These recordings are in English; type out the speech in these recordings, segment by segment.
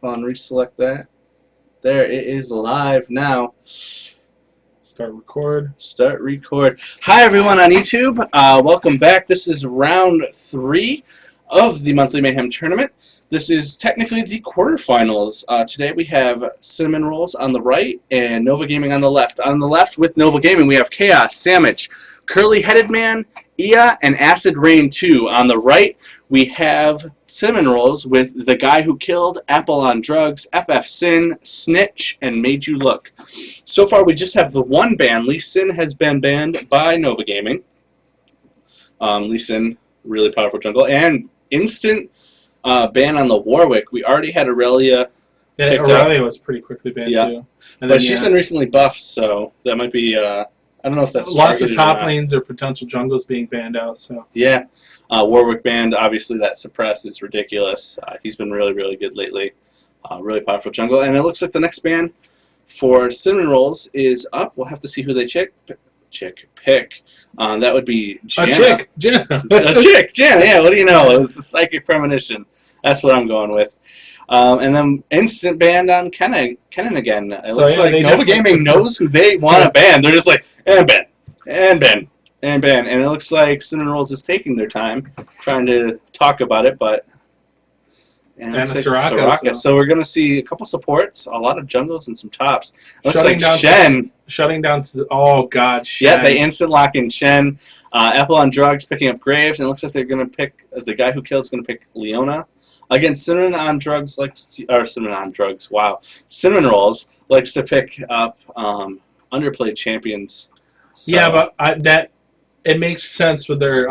Reselect that. There, it is live now. Start record. Start record. Hi everyone on YouTube. Welcome back. This is round 3 of the Monthly Mayhem tournament. This is technically the quarterfinals. Today we have Cinnamon Rolls on the right and Nova Gaming on the left. On the left with Nova Gaming we have Chaos, Sandwich, Curly Headed Man, Ia, and Acid Rain 2. On the right we have Cinnamon Rolls with The Guy Who Killed, Apple on Drugs, FF Sin, Snitch, and Made You Look. So far we just have the one ban. Lee Sin has been banned by Nova Gaming. Lee Sin, really powerful jungle. And instant ban on the Warwick. We already had Aurelia. Yeah, Aurelia was pretty quickly banned too. And but she's been recently buffed, so that might be... I don't know if that's lots of top lanes or potential jungles being banned out. So yeah, Warwick banned. Obviously, that suppress is ridiculous. He's been really, really good lately. Really powerful jungle, and it looks like the next ban for Cinnamon Rolls is up. We'll have to see who they pick. That would be Jana. A chick, Jana. A chick, Jana. Yeah, what do you know? It was a psychic premonition. That's what I'm going with. And then instant ban on Kennen again. It looks like Nova Gaming knows who they want to ban. They're just like, and ban, and ban, and ban. And it looks like Cinnamon Rolls is taking their time trying to talk about it, but... And Soraka. So we're going to see a couple supports, a lot of jungles, and some tops. It looks shutting like down Shen. Shutting down... Oh, God, Shen. Yeah, they instant lock in Shen. Apple on Drugs picking up Graves, and it looks like they're going to pick... The Guy Who Killed is going to pick Leona. Again, Cinnamon on Drugs likes to, or Cinnamon on Drugs, wow. Cinnamon Rolls likes to pick up underplayed champions. So. Yeah, but it makes sense with their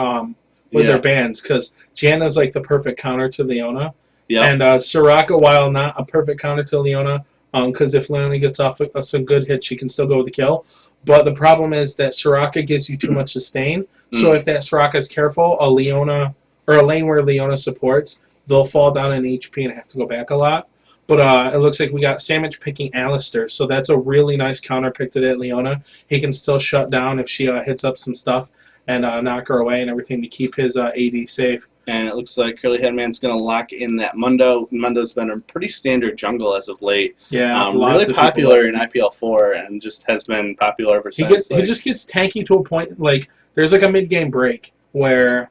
their bans, because Jana's like the perfect counter to Leona. Yeah. And Soraka, while not a perfect counter to Leona, because if Leona gets off some good hit, she can still go with the kill. But the problem is that Soraka gives you too much sustain. So if that Soraka is careful, a Leona or a lane where Leona supports, they'll fall down in HP and have to go back a lot. But it looks like we got Sandwich picking Alistair, so that's a really nice counter pick to that Leona. He can still shut down if she hits up some stuff and knock her away and everything to keep his AD safe. And it looks like Curly Headman's going to lock in that Mundo. Mundo's been a pretty standard jungle as of late. Yeah, really popular in IPL4 and just has been popular ever since. He just gets tanky to a point, like, there's like a mid-game break where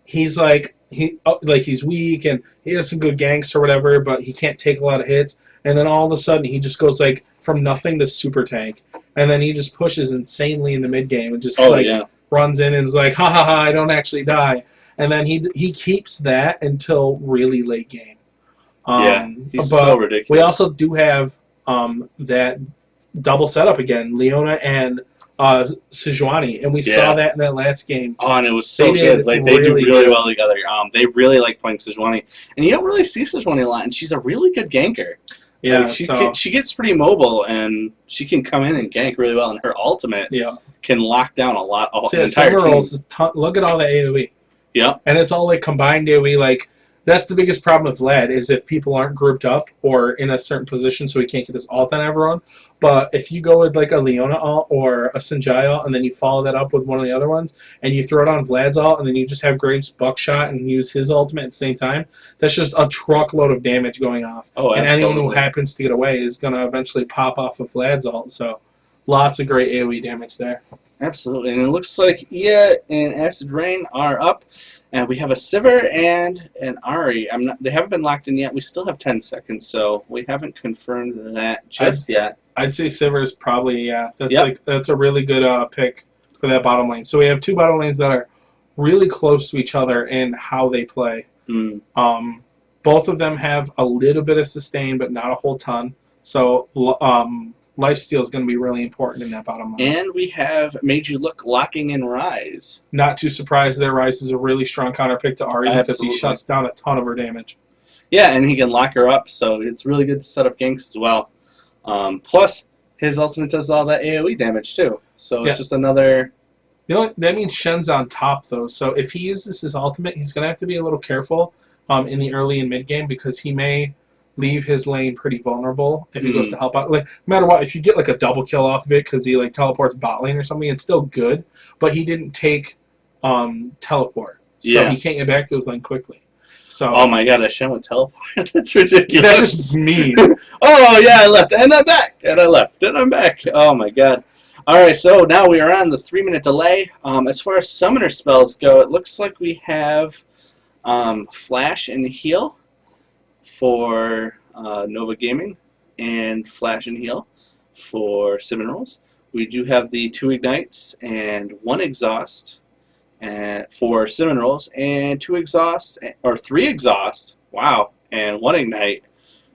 he's like... he's weak and he has some good ganks or whatever, but he can't take a lot of hits. And then all of a sudden he just goes like from nothing to super tank, and then he just pushes insanely in the mid game and just runs in and is like, ha ha ha, I don't actually die. And then he keeps that until really late game. He's so ridiculous. We also do have that double setup again, Leona and Sejuani, and we saw that in that last game. Oh, and it was so good. Like they do really well together. They really like playing Sejuani, and you don't really see Sejuani a lot, and she's a really good ganker. Yeah, like she gets pretty mobile, and she can come in and gank really well, and her ultimate can lock down a lot. The entire team. Look at all the AoE. Yeah, and it's all like combined AoE. Like that's the biggest problem with Vlad is if people aren't grouped up or in a certain position, so he can't get his ult on everyone. But if you go with like a Leona ult or a Sinjai ult, and then you follow that up with one of the other ones, and you throw it on Vlad's ult, and then you just have Graves buckshot and use his ultimate at the same time, that's just a truckload of damage going off. Oh, and anyone who happens to get away is going to eventually pop off of Vlad's ult. So lots of great AoE damage there. Absolutely, and it looks like Ia and Acid Rain are up, and we have a Sivir and an Ahri. They haven't been locked in yet. We still have 10 seconds, so we haven't confirmed that just yet. I'd say Sivir is probably that's a really good pick for that bottom lane. So we have two bottom lanes that are really close to each other in how they play. Both of them have a little bit of sustain, but not a whole ton. So lifesteal is going to be really important in that bottom line. And we have Made You Look locking in Rise. Not too surprised that Rise is a really strong counter pick to Ahri because he shuts down a ton of her damage. Yeah, and he can lock her up, so it's really good to set up ganks as well. Plus, his ultimate does all that AoE damage too. So it's just another... That means Shen's on top, though. So if he uses his ultimate, he's going to have to be a little careful in the early and mid game because he may leave his lane pretty vulnerable if he goes to help out. Like, no matter what, if you get like a double kill off of it because he like teleports bot lane or something, it's still good. But he didn't take teleport, so he can't get back to his lane quickly. So. Oh my god, I shouldn't with teleport. That's ridiculous. That's just mean. Oh yeah, I left and I'm back, and I left and I'm back. Oh my god. All right, so now we are on the 3-minute delay. As far as summoner spells go, it looks like we have Flash and Heal for Nova Gaming, and Flash and Heal for Cinnamon Rolls. We do have the 2 Ignites and 1 Exhaust for Cinnamon Rolls, and 2 Exhaust, or 3 Exhaust, wow, and 1 Ignite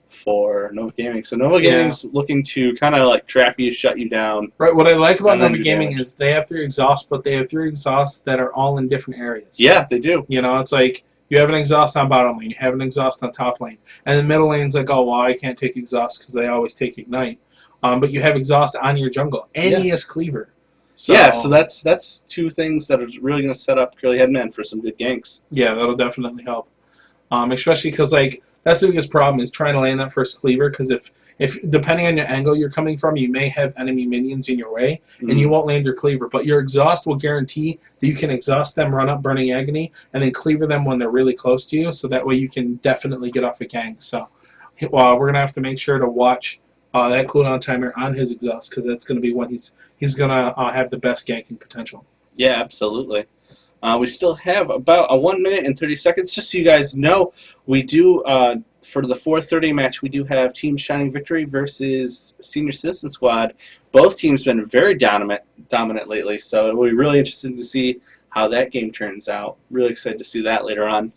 for Nova Gaming. So Nova Gaming's looking to kind of like trap you, shut you down. Right, what I like about Nova Gaming is they have 3 exhausts, but they have 3 exhausts that are all in different areas. Yeah, they do. You know, it's like you have an exhaust on bottom lane, you have an exhaust on top lane, and the middle lane's like, oh, well, I can't take exhaust because they always take Ignite. But you have exhaust on your jungle, and he has Cleaver. So, yeah, so that's 2 things that are really going to set up Curly Head Men for some good ganks. Yeah, that'll definitely help. Especially because, like, that's the biggest problem is trying to land that first Cleaver, because if depending on your angle you're coming from, you may have enemy minions in your way, and you won't land your Cleaver. But your exhaust will guarantee that you can exhaust them, run up Burning Agony, and then Cleaver them when they're really close to you, so that way you can definitely get off a gang. So we're going to have to make sure to watch that cooldown timer on his exhaust, because that's going to be when he's going to have the best ganking potential. Yeah, absolutely. We still have about 1 minute and 30 seconds. Just so you guys know, we do, for the 4:30 match, we do have Team Shining Victory versus Senior Citizen Squad. Both teams been very dominant lately, so it'll be really interesting to see how that game turns out. Really excited to see that later on.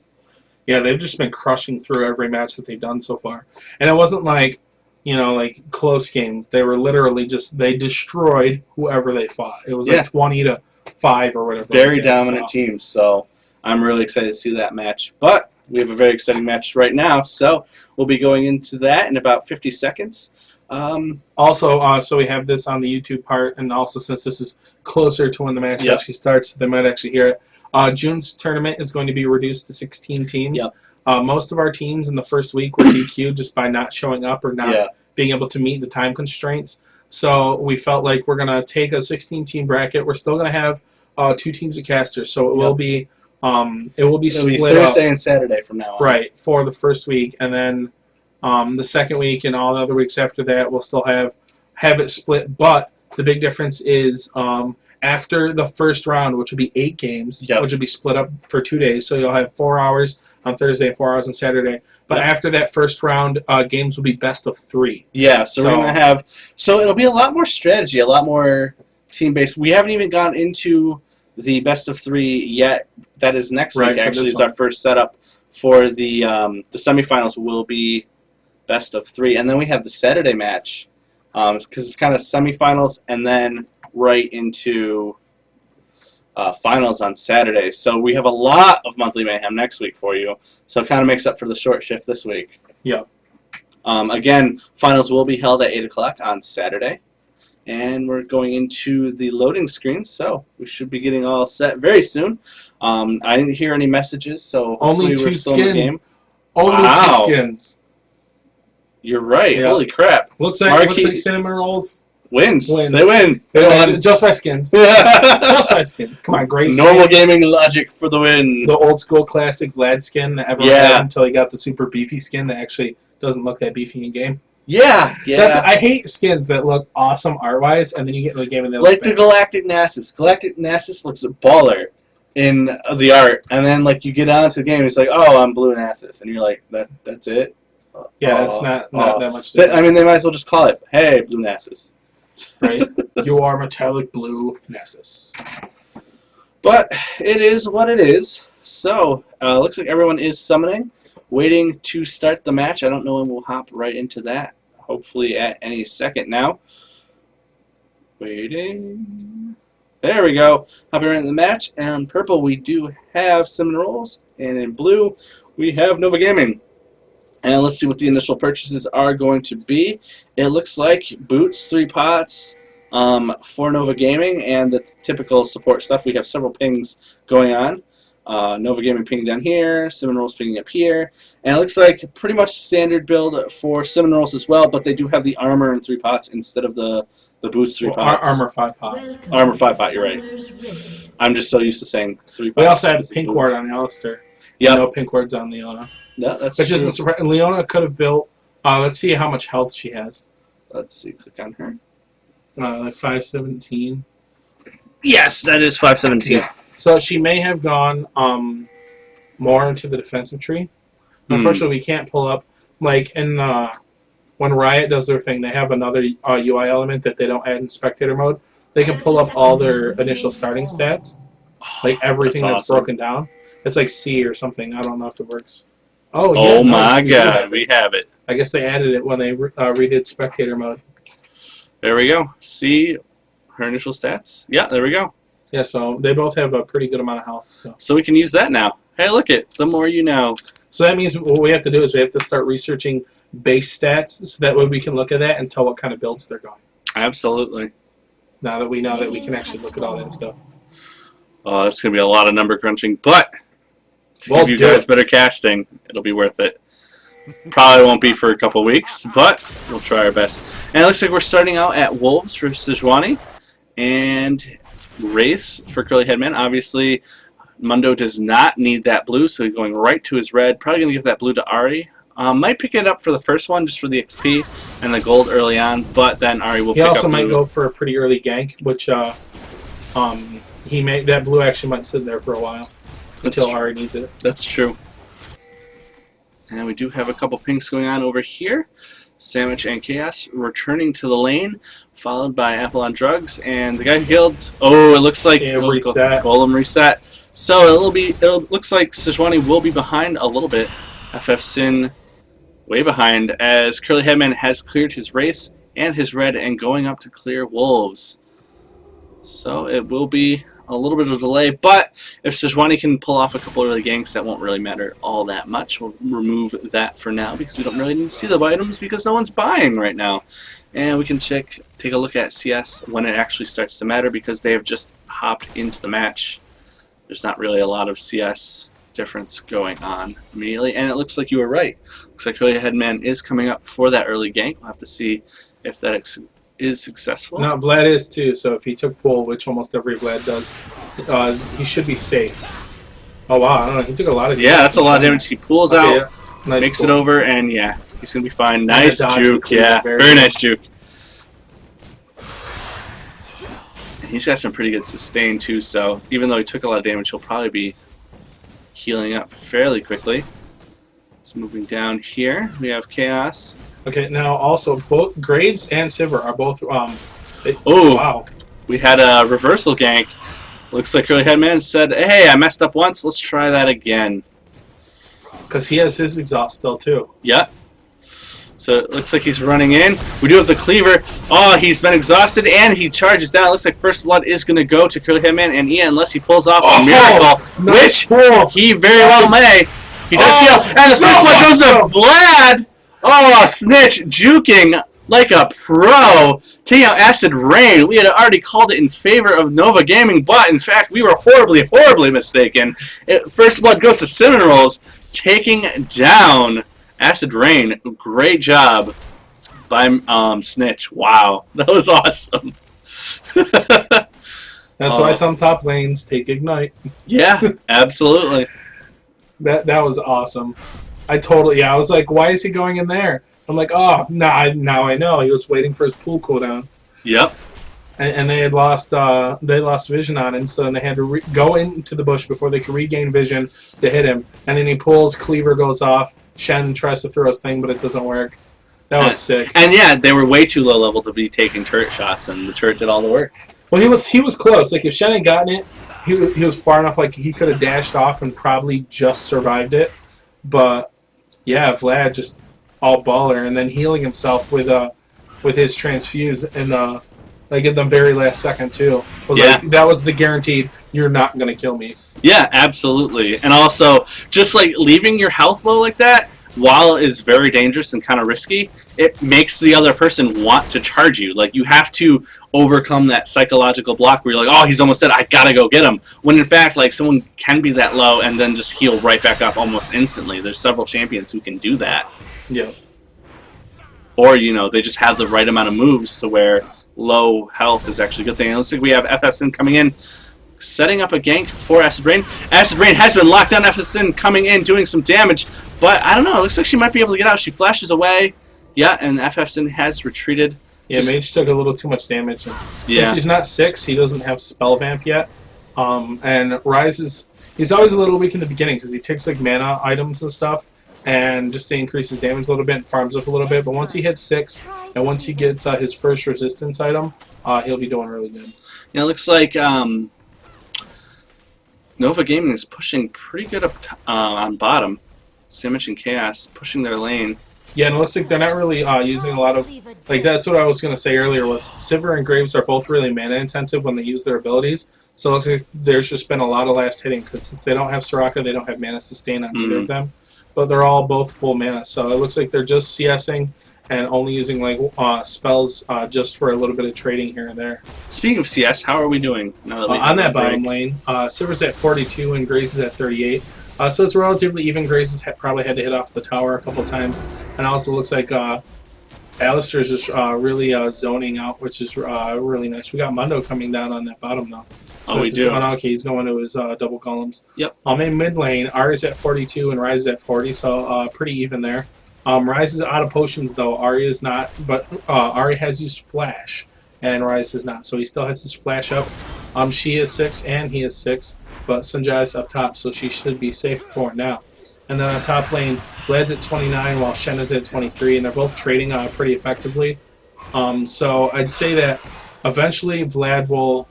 Yeah, they've just been crushing through every match that they've done so far. And it wasn't like, you know, like close games. They were literally just, they destroyed whoever they fought. It was like 20-5 or whatever. Very dominant teams, so I'm really excited to see that match. But we have a very exciting match right now, so we'll be going into that in about 50 seconds. Also, so we have this on the YouTube part, and also since this is closer to when the match actually starts, they might actually hear it. June's tournament is going to be reduced to 16 teams. Most of our teams in the first week were DQ'd just by not showing up or not being able to meet the time constraints. So we felt like we're going to take a 16-team bracket. We're still going to have 2 teams of casters, so it will be split Thursday and Saturday from now on. Right, for the first week, and then the second week and all the other weeks after that, we'll still have it split. But the big difference is after the first round, which will be 8 games, which will be split up for 2 days. So you'll have 4 hours on Thursday and 4 hours on Saturday. But after that first round, games will be best of 3. Yeah, so we're going to have... So it'll be a lot more strategy, a lot more team-based. We haven't even gone into the best of 3 yet. That is next week, actually, is our first setup for the semifinals will be best of 3. And then we have the Saturday match, because it's kind of semifinals and then right into finals on Saturday. So we have a lot of Monthly Mayhem next week for you. So it kind of makes up for the short shift this week. Yeah. Again, finals will be held at 8 o'clock on Saturday. And we're going into the loading screen, so we should be getting all set very soon. I didn't hear any messages, so only 2 skins. Only 2 skins. You're right. Yeah. Holy crap! Looks like Cinnamon Rolls wins. They win. They won. Just by skins. Just by skin. Come on, great. Normal gaming logic for the win. The old school classic Vlad skin that everyone had until he got the super beefy skin that actually doesn't look that beefy in game. Yeah. I hate skins that look awesome art-wise, and then you get in the game and they look like the Galactic Nasus. Galactic Nasus looks baller in the art, and then like you get onto the game, it's like, oh, I'm blue Nasus, and you're like, that's it. Yeah, it's not that much different. I mean, they might as well just call it, hey, blue Nasus. Right? You are metallic blue Nasus. But it is what it is. So, looks like everyone is summoning, waiting to start the match. I don't know when we'll hop right into that. Hopefully at any second now. Waiting. There we go. Hopping right into the match. And in purple, we do have Cinnamon Rolls. And in blue, we have Nova Gaming. And let's see what the initial purchases are going to be. It looks like boots, 3 pots for Nova Gaming, and the typical support stuff. We have several pings going on. Nova Gaming ping down here, Cinnamon Rolls pinging up here. And it looks like pretty much standard build for Cinnamon Rolls as well, but they do have the armor in 3 pots instead of the boots 3 pots. Armor 5 pot. Armor 5 pot, you're right. I'm just so used to saying 3 pots. We also have pink ward on Alistair. Yep. No pink words on Leona. No, that's Which true. isn't surprising. Leona could have built. Let's see how much health she has. Let's see. Click on her. Like 517. Yes, that is 517. Yeah. So she may have gone more into the defensive tree. Unfortunately, we can't pull up like in when Riot does their thing. They have another UI element that they don't add in spectator mode. They can pull up all their initial starting stats, like everything that's awesome. broken down. It's like C or something. I don't know if it works. Oh, yeah, oh my God, we have it. I guess they added it when they redid spectator mode. There we go. See her initial stats? Yeah, there we go. Yeah, so they both have a pretty good amount of health. So we can use that now. Hey, look it. The more you know. So that means what we have to do is we have to start researching base stats so that way we can look at that and tell what kind of builds they're going. Absolutely. Now that we know that we can actually look at all that stuff. Oh, that's going to be a lot of number crunching, but to We'll give you do guys it. better casting, it'll be worth it. Probably won't be for a couple weeks, but we'll try our best. And it looks like we're starting out at Wolves for Sejuani and Wraiths for Curly Headman. Obviously, Mundo does not need that blue, so he's going right to his red. Probably going to give that blue to Ari. Might pick it up for the first one just for the XP and the gold early on, but then Ari will pick up He also might blue. go for a pretty early gank, which that blue actually might sit there for a while until Ari needs it. That's true. And we do have a couple pinks going on over here. Sandwich and Chaos returning to the lane, followed by Apple on Drugs, and the guy who healed. Oh, it looks like Reset. Golem reset. So it looks like Sejuani will be behind a little bit. FF Sin way behind as Curly Headman has cleared his race and his red and going up to clear Wolves. So it will be a little bit of a delay, but if Sejuani can pull off a couple early ganks, that won't really matter all that much. We'll remove that for now because we don't really need to see the items because no one's buying right now. And we can take a look at CS when it actually starts to matter because they have just hopped into the match. There's not really a lot of CS difference going on immediately, and it looks like you were right. Looks like Curly Headman is coming up for that early gank. We'll have to see if that is successful. No, Vlad is too, so if he took pull, which almost every Vlad does, he should be safe. Oh wow, I don't know, he took a lot of damage. Yeah, that's a lot of damage. He pulls out, yeah. Nice makes pull. it over, and yeah, he's going to be fine. Nice dodge juke, the yeah, cleaver, very nice juke. He's got some pretty good sustain too, so even though he took a lot of damage, he'll probably be healing up fairly quickly. It's moving down here. We have Chaos. Okay, now also both Graves and Sivir are both. Oh, wow! We had a reversal gank. Looks like Curly Headman said, "Hey, I messed up once. Let's try that again." Because he has his exhaust still too. Yep. So it looks like he's running in. We do have the cleaver. Oh, he's been exhausted and he charges down. It looks like first blood is going to go to Curly Headman and Ian unless he pulls off a miracle, nice which pull. he very well may. He does heal, and the first blood goes to Vlad. Oh, Snitch juking like a pro, taking out Acid Rain. We had already called it in favor of Nova Gaming, but in fact we were horribly, horribly mistaken. First blood goes to Cinnamon, taking down Acid Rain. Great job by Snitch. Wow, that was awesome. That's why some top lanes take Ignite. Yeah, absolutely. That was awesome. I was like, why is he going in there? I'm like, oh, now I know. He was waiting for his pool cooldown. Yep. And they had lost vision on him, so then they had to go into the bush before they could regain vision to hit him. And then he pulls, Cleaver goes off, Shen tries to throw his thing, but it doesn't work. That was sick. And yeah, they were way too low level to be taking turret shots, and the turret did all the work. Well, he was close. Like if Shen had gotten it, he was far enough. Like he could have dashed off and probably just survived it. But yeah, Vlad just all baller, and then healing himself with his transfuse and like at the very last second too. Like, that was the guaranteed. You're not gonna kill me. Yeah, absolutely. And also, just like leaving your health low like that, while it is very dangerous and kind of risky, it makes the other person want to charge you. Like, you have to overcome that psychological block where you're like, oh, he's almost dead, I gotta go get him. When in fact, like, someone can be that low and then just heal right back up almost instantly. There's several champions who can do that. Yeah. Or, you know, they just have the right amount of moves to where low health is actually a good thing. And it looks like we have FSN coming in. setting up a gank for Acid Rain. Acid Rain has been locked down. FF Sin coming in, doing some damage, but I don't know. It looks like she might be able to get out. She flashes away. Yeah, and FF Sin has retreated. Yeah, Mage took a little too much damage. And yeah. Since he's not 6, he doesn't have Spell Vamp yet. And Rise is... He's always a little weak in the beginning because he takes like mana items and stuff, and just to increase his damage a little bit and farms up a little bit. But once he hits 6, and once he gets his first resistance item, he'll be doing really good. Yeah, it looks like Nova Gaming is pushing pretty good up on bottom. Sandwich and Chaos pushing their lane. Yeah, and it looks like they're not really using a lot of... Like, that's what I was going to say earlier, was Sivir and Graves are both really mana-intensive when they use their abilities. So it looks like there's just been a lot of last hitting, because since they don't have Soraka, they don't have mana sustain on either of them. But they're all both full mana, so it looks like they're just CSing and only using like spells just for a little bit of trading here and there. Speaking of CS, how are we doing? Now that on that bottom lane, Sivir's at 42 and Graves is at 38. So it's relatively even. Graves has probably had to hit off the tower a couple times. And it also looks like Alistair's just really zoning out, which is really nice. We got Mundo coming down on that bottom, though. So we do. Okay, he's going to his double golems. Yep. In mid lane, Ari's at 42 and Rise is at 40, so pretty even there. Rise is out of potions, though. Ari is not, but Ari has used Flash, and Rise is not. So he still has his Flash up. She is 6, and he is 6. But Sunjai's up top, so she should be safe for now. And then on top lane, Vlad's at 29 while Shenna's at 23, and they're both trading pretty effectively. So I'd say that eventually Vlad will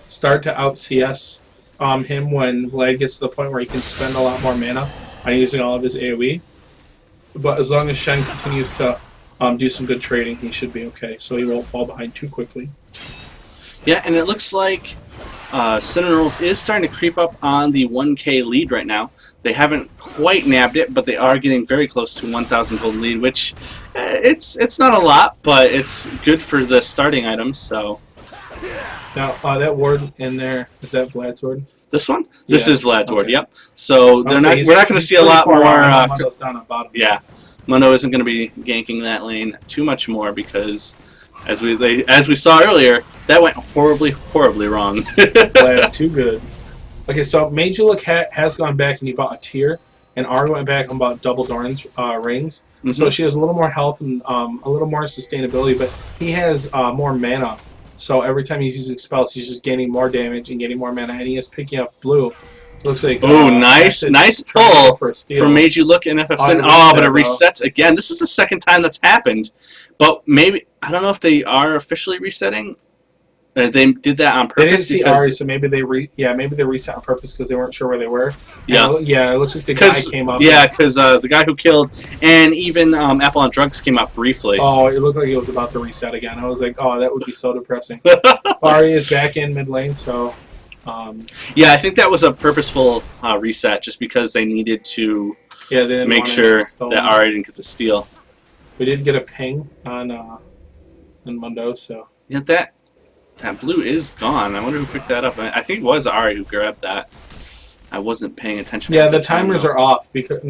start to out-CS him when Vlad gets to the point where he can spend a lot more mana on using all of his AoE. But as long as Shen continues to do some good trading, he should be okay, so he won't fall behind too quickly. Yeah, and it looks like Sinnamon is starting to creep up on the 1K lead right now. They haven't quite nabbed it, but they are getting very close to 1,000 gold lead, which it's not a lot, but it's good for the starting items. So now that ward in there, is that Vlad's ward? This one? This is Vlad's ward. Yep. So we're not going to see a lot more. Mundo's down on bottom. Yeah, Mundo isn't going to be ganking that lane too much more because, as we saw earlier, that went horribly wrong. Vlad, too good. Okay, so Majuluk has gone back and he bought a tier, and Ari went back and bought double Doran's rings. So she has a little more health and a little more sustainability, but he has more mana. So every time he's using spells, he's just gaining more damage and getting more mana, and he is picking up blue. Looks like nice pull from Majuluk and FF Sin. But it resets again. This is the second time that's happened. But maybe I don't know if they are officially resetting. They did that on purpose. They didn't see Ari, so maybe they reset on purpose because they weren't sure where they were. Yeah, it looks like the guy came up. Yeah, because the guy who killed and even Apple on Drugs came up briefly. Oh, it looked like it was about to reset again. I was like, oh, that would be so depressing. Ari is back in mid lane, so. Yeah, I think that was a purposeful reset, just because they needed to make sure that Ari didn't get the steal. We did get a ping on Mundo, so. Yeah, that blue is gone. I wonder who picked that up. I think it was Ari who grabbed that. I wasn't paying attention. Yeah, the timers are off because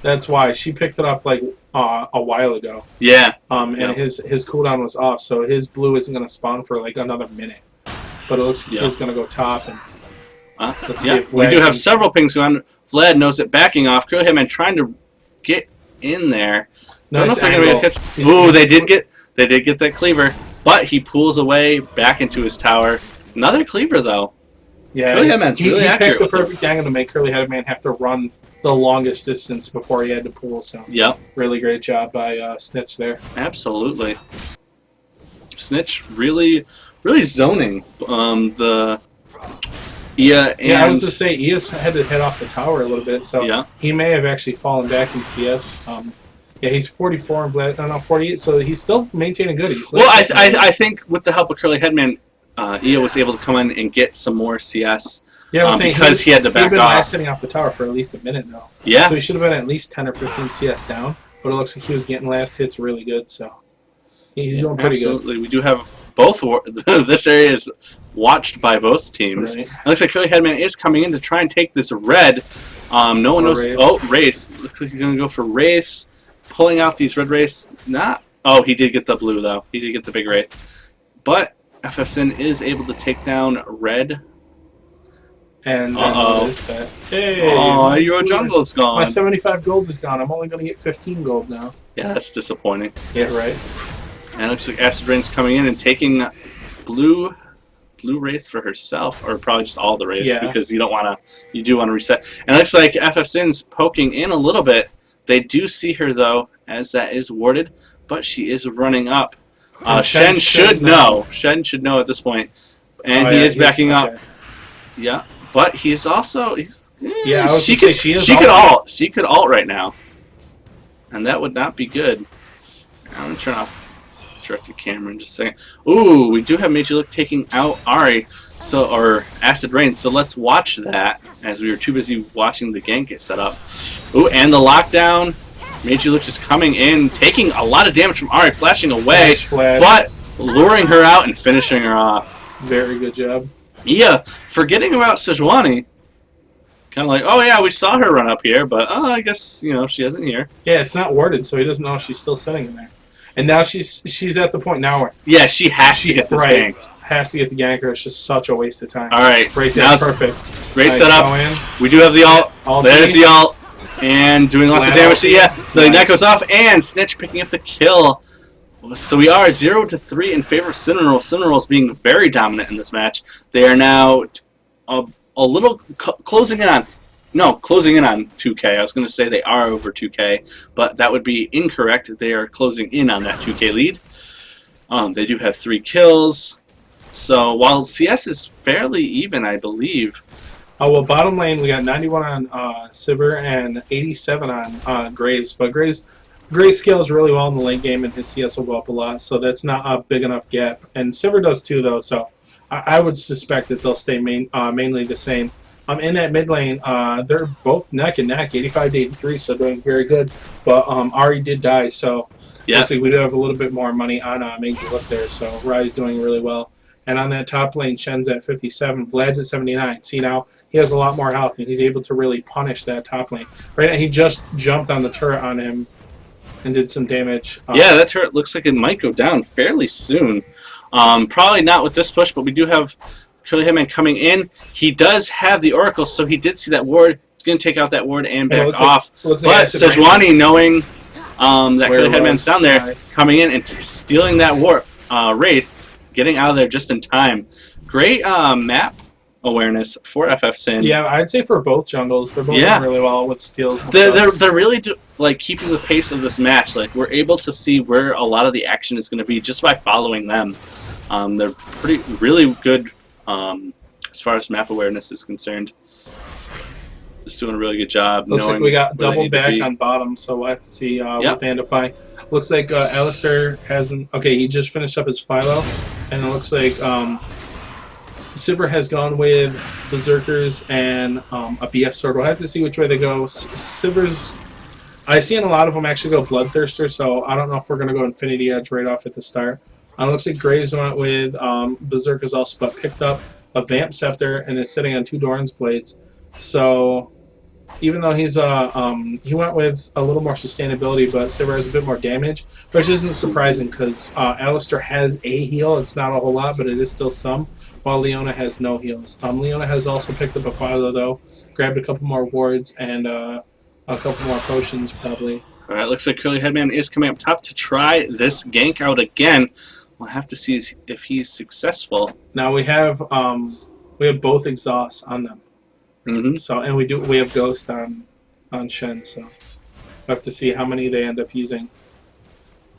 that's why she picked it up like a while ago. Yeah. And his cooldown was off, so his blue isn't going to spawn for like another minute. But it looks like he's going to go top. And let's see if we do have several pings going on. Vlad knows it, backing off. Curly Headman trying to get in there. Nice don't know if they're going to catch. Ooh, they did get that cleaver. But he pulls away back into his tower. Another cleaver, though. Yeah, Curly Headman's really he accurate. Picked the perfect angle to make Curly Headman have to run the longest distance before he had to pull. So, really great job by Snitch there. Absolutely. Snitch really zoning the Ia. And I was to say Ia's had to head off the tower a little bit, so he may have actually fallen back in CS. Yeah, he's 44 and Vlad. No, 48. So he's still maintaining good. I think with the help of Curly Headman, Ia was able to come in and get some more CS. Yeah, because he had to back off. He'd been last sitting off the tower for at least a minute now. Yeah. So he should have been at least 10 or 15 CS down. But it looks like he was getting last hits really good. So he's doing pretty good. Absolutely, we do have both. This area is watched by both teams. Right. It looks like Curly Headman is coming in to try and take this red. No one knows. Wraiths. Oh, Wraiths. Looks like he's going to go for Wraiths. Pulling out these red Wraiths. Oh, he did get the blue, though. He did get the big Wraith. But FF Sin is able to take down red. And then noticed that. Hey! Oh, your jungle's gone. My 75 gold is gone. I'm only going to get 15 gold now. Yeah, that's disappointing. Yeah, right. And it looks like Acid Rain's coming in and taking blue Wraith for herself, or probably just all the Wraiths, because you do want to reset. And it looks like FF Sin's poking in a little bit. They do see her though, as that is warded, but she is running up. Shen should know. Shen should know at this point, and he is backing up. Yeah, but he's also she could ult right now, and that would not be good. I'm gonna turn off directed camera in just a second. Ooh, we do have Meiji Look taking out Ahri, or Acid Rain, so let's watch that, as we were too busy watching the gank get set up. Ooh, and the lockdown. Meiji Look just coming in, taking a lot of damage from Ahri, flashing away, but luring her out and finishing her off. Very good job. Yeah, forgetting about Sejuani. Kind of like, oh yeah, we saw her run up here, but I guess, she isn't here. Yeah, it's not warded, so he doesn't know she's still sitting in there. And now she's at the point now where... Yeah, she has to get this gank. Has to get the gank, or it's just such a waste of time. Alright. Right there, perfect. Great setup. We do have the ult. There's the ult. And doing lots of damage. The net goes off, and Snitch picking up the kill. So we are 0-3 in favor of Cinnamon. Cinnamon being very dominant in this match. They are now a little closing in on... No, closing in on 2K. I was going to say they are over 2K, but that would be incorrect. They are closing in on that 2K lead. They do have 3 kills. So while CS is fairly even, I believe. Well, bottom lane, we got 91 on Sivir and 87 on Graves. But Graves scales really well in the late game, and his CS will go up a lot, so that's not a big enough gap. And Sivir does too, though, so I would suspect that they'll stay mainly the same. In that mid lane, they're both neck and neck, 85-83, so doing very good. But Ahri did die, so looks like we do have a little bit more money on Meiji Look there. So Rai's doing really well. And on that top lane, Shen's at 57, Vlad's at 79. See, now he has a lot more health, and he's able to really punish that top lane. Right now, he just jumped on the turret on him and did some damage. Yeah, that turret looks like it might go down fairly soon. Probably not with this push, but we do have Curly Headman coming in. He does have the Oracle, so he did see that ward. He's going to take out that ward and back off. But Sejuani, knowing that Curly Headman's down there, coming in and stealing that Wraith, getting out of there just in time. Great map awareness for FF Sin. Yeah, I'd say for both jungles. They're both doing really well with steals. They're really keeping the pace of this match. Like, we're able to see where a lot of the action is going to be just by following them. They're really good as far as map awareness is concerned. Just doing a really good job. Looks like we got double back on bottom, so we'll have to see what they end up buying. Looks like Alistair hasn't... Okay, he just finished up his Philo, and it looks like Sivir has gone with Berserkers and a BF Sword. We'll have to see which way they go. Sivir's... I've seen a lot of them actually go Bloodthirster, so I don't know if we're going to go Infinity Edge right off at the start. It looks like Graves went with Berserkers also, but picked up a Vamp Scepter and is sitting on 2 Doran's Blades. So... Even though he's he went with a little more sustainability, but Sivir has a bit more damage, which isn't surprising because Alistair has a heal. It's not a whole lot, but it is still some, while Leona has no heals. Leona has also picked up a Philo, though, grabbed a couple more wards and a couple more potions, probably. All right, looks like Curly Headman is coming up top to try this gank out again. We'll have to see if he's successful. Now we have both exhausts on them. Mm-hmm. So, and we have Ghost on Shen, so we'll have to see how many they end up using.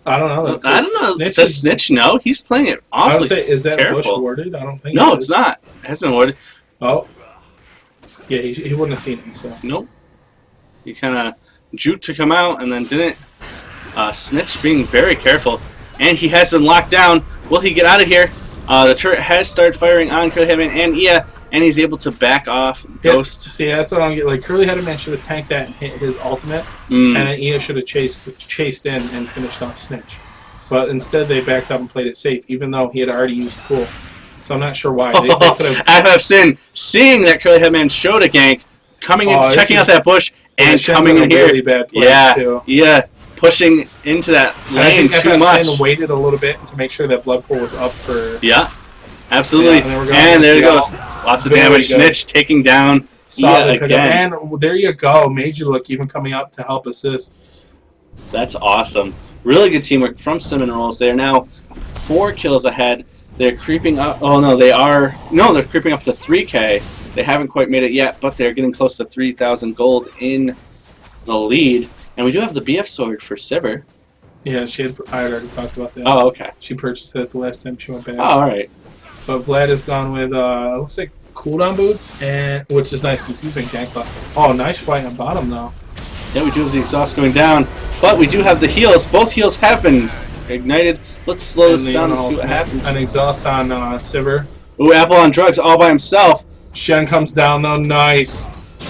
I don't know. I don't know. Does Snitch know? He's playing it awfully I would say, is that careful. Bush warded? I don't think No, it's not. It hasn't been warded. Oh. Yeah, he wouldn't have seen him, so. Nope. He kind of juked to come out and then didn't. Snitch being very careful. And he has been locked down. Will he get out of here? The turret has started firing on Curly Headman and Ia, and he's able to back off Ghost. See, that's what I don't get. Like, Curly Headman should have tanked that and hit his ultimate, and then Ia should have chased in and finished off Snitch. But instead, they backed up and played it safe, even though he had already used Pool. So I'm not sure why. They could have... FF Sin, seeing that Curly Headman showed a gank, coming in, checking out that bush, and coming in here. Really bad place too. Yeah. Pushing into that lane too much. Sin waited a little bit to make sure that Blood Pool was up for... Yeah. Absolutely. And there it goes. Lots of damage. Snitch taking down Solid again. And there you go. Major Look even coming up to help assist. That's awesome. Really good teamwork from Cinnamon Rolls. They are now 4 kills ahead. They're creeping up. Oh, no, they are. No, they're creeping up to 3K. They haven't quite made it yet, but they're getting close to 3,000 gold in the lead. And we do have the BF sword for Sivir. Yeah, I had already talked about that. Oh, okay. She purchased it the last time she went back. Oh, all right. But Vlad has gone with, looks like cooldown boots, and which is nice because he's been ganked. Oh, nice fight on bottom, though. Yeah, we do have the exhaust going down, but we do have the heals. Both heals have been ignited. Let's slow this down and see what happens. An exhaust on Sivir. Ooh, Apple on drugs all by himself. Shen comes down, though. Nice.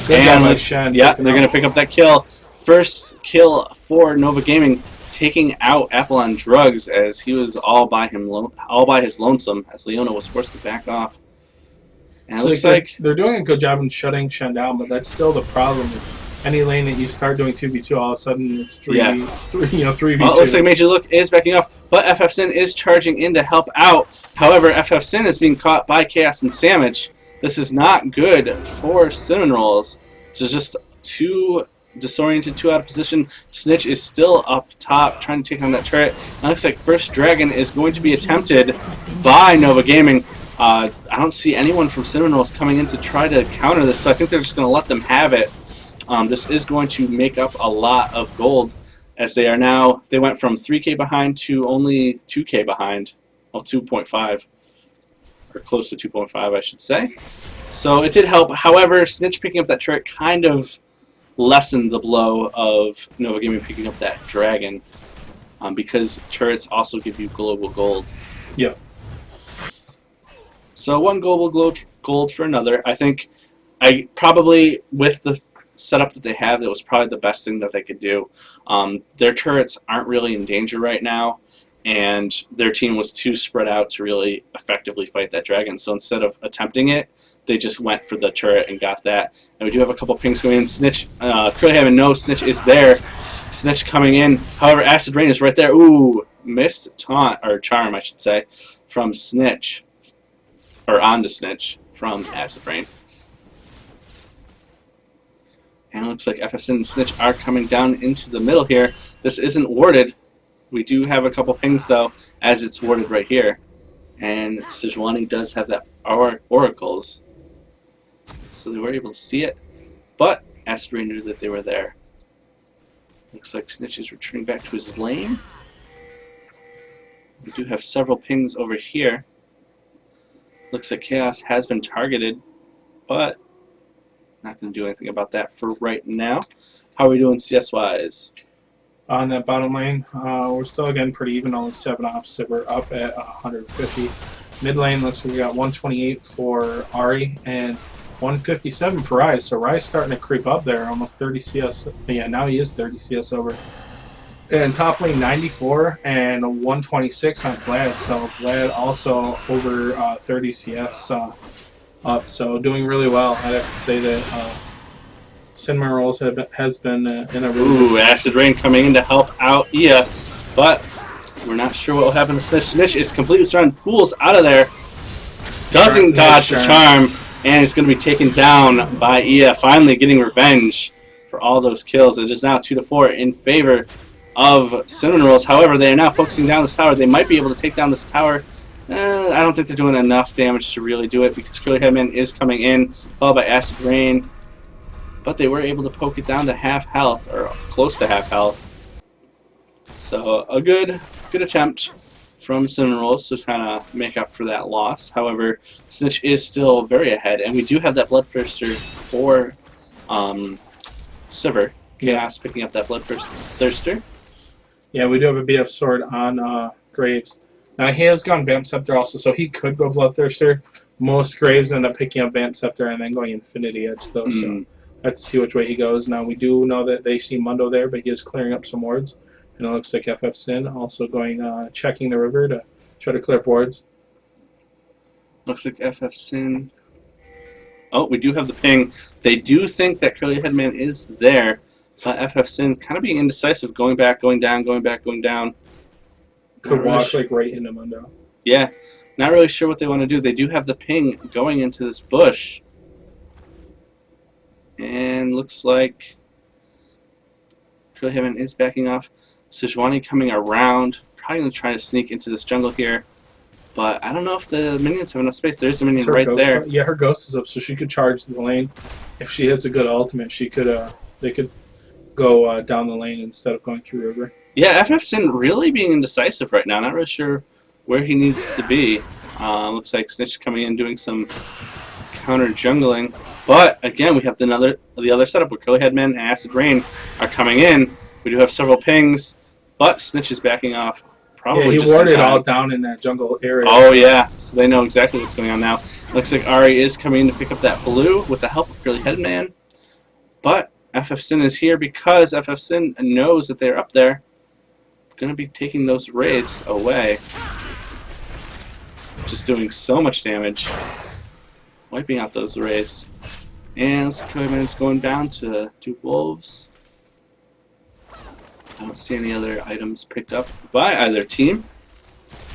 Good job by Shen. Yeah, they're going to pick up that kill. First kill for Nova Gaming, taking out Apple on drugs as he was all by his lonesome, as Leona was forced to back off. And it looks like they're doing a good job in shutting Shen down, but that's still the problem. Is any lane that you start doing 2v2, all of a sudden it's 3v2. Well, it looks like Major Look is backing off, but FF Sin is charging in to help out. However, FF Sin is being caught by Chaos and Sandwich. This is not good for Cinnamon Rolls. So just too disoriented, too out of position. Snitch is still up top, trying to take on that turret. And it looks like First Dragon is going to be attempted by Nova Gaming. I don't see anyone from Cinnamon Rolls coming in to try to counter this, so I think they're just going to let them have it. This is going to make up a lot of gold, as they went from 3K behind to only 2K behind. Well, 2.5, or close to 2.5, I should say. So it did help. However, Snitch picking up that turret kind of lessened the blow of Nova Gaming picking up that dragon, because turrets also give you global gold. Yep. So one global gold for another. I think probably with the setup that they have, that was probably the best thing that they could do. Their turrets aren't really in danger right now, and their team was too spread out to really effectively fight that dragon. So instead of attempting it, they just went for the turret and got that. And we do have a couple pings going in. Snitch, Curly having no Snitch is there. Snitch coming in. However, Acid Rain is right there. Ooh, missed taunt, or charm, I should say, from Snitch. Or onto Snitch from Acid Rain. And it looks like FSN and Snitch are coming down into the middle here. This isn't warded. We do have a couple pings, though, as it's warded right here. And Sejuani does have that oracles. So they were able to see it. But Acid Rain knew that they were there. Looks like Snitch is returning back to his lane. We do have several pings over here. Looks like Chaos has been targeted, but not going to do anything about that for right now. How are we doing CS-wise? On that bottom lane, we're still getting pretty even, only 7 ops, so we're up at 150. Mid lane looks like we got 128 for Ari and 157 for Ryze. So Ryze starting to creep up there, almost 30 CS. Yeah, now he is 30 CS over. And top lane 94 and 126 on Vlad. So Vlad also over 30 CS up. So doing really well. I'd have to say that Cinnamon Rolls has been in a really Ooh, Acid Rain coming in to help out Ia. But we're not sure what will happen to Snitch. Snitch is completely surrounded, pulls out of there. Doesn't dodge the charm. And it's going to be taken down by Ia. Finally getting revenge for all those kills. It is now 2-4 in favor of Cinnamon Rolls. However, they are now focusing down this tower. They might be able to take down this tower. I don't think they're doing enough damage to really do it, because Curly Headman is coming in, followed by Acid Rain. But they were able to poke it down to half health, or close to half health. So a good attempt from Cinnamon Rolls to kind of make up for that loss. However, Snitch is still very ahead, and we do have that Bloodthirster for Sivir. Chaos picking up that Bloodthirster. Yeah, we do have a BF sword on Graves. Now he has gone Vamp Scepter also, so he could go Bloodthirster. Most Graves end up picking up Vamp Scepter and then going Infinity Edge, though. So I have to see which way he goes. Now we do know that they see Mundo there, but he is clearing up some wards. And it looks like FF Sin also going checking the river to try to clear boards. Looks like FF Sin. Oh, we do have the ping. They do think that Curly Headman is there. But FF Sin's kind of being indecisive, going back, going down, going back, going down. Could walk like right into Mundo. Yeah. Not really sure what they want to do. They do have the ping going into this bush. And looks like Curly Headman is backing off. Sejuani coming around. Probably going to try to sneak into this jungle here. But I don't know if the minions have enough space. There's a minion right there. Yeah, her ghost is up, so she could charge the lane. If she hits a good ultimate, she could. They could go down the lane instead of going through river. Yeah, FF Sin really being indecisive right now. Not really sure where he needs to be. Looks like Snitch coming in doing some counter jungling. But again, we have the other setup where Curly Headman and Acid Rain are coming in. We do have several pings, but Snitch is backing off. Probably yeah, he warded all down in that jungle area. Oh yeah, so they know exactly what's going on now. Looks like Ari is coming in to pick up that blue with the help of Curly Headman. But FF Sin is here because FF Sin knows that they're up there. Going to be taking those wraiths away. Just doing so much damage. Wiping out those wraiths. And Curly Headman's going down to do wolves. I don't see any other items picked up by either team.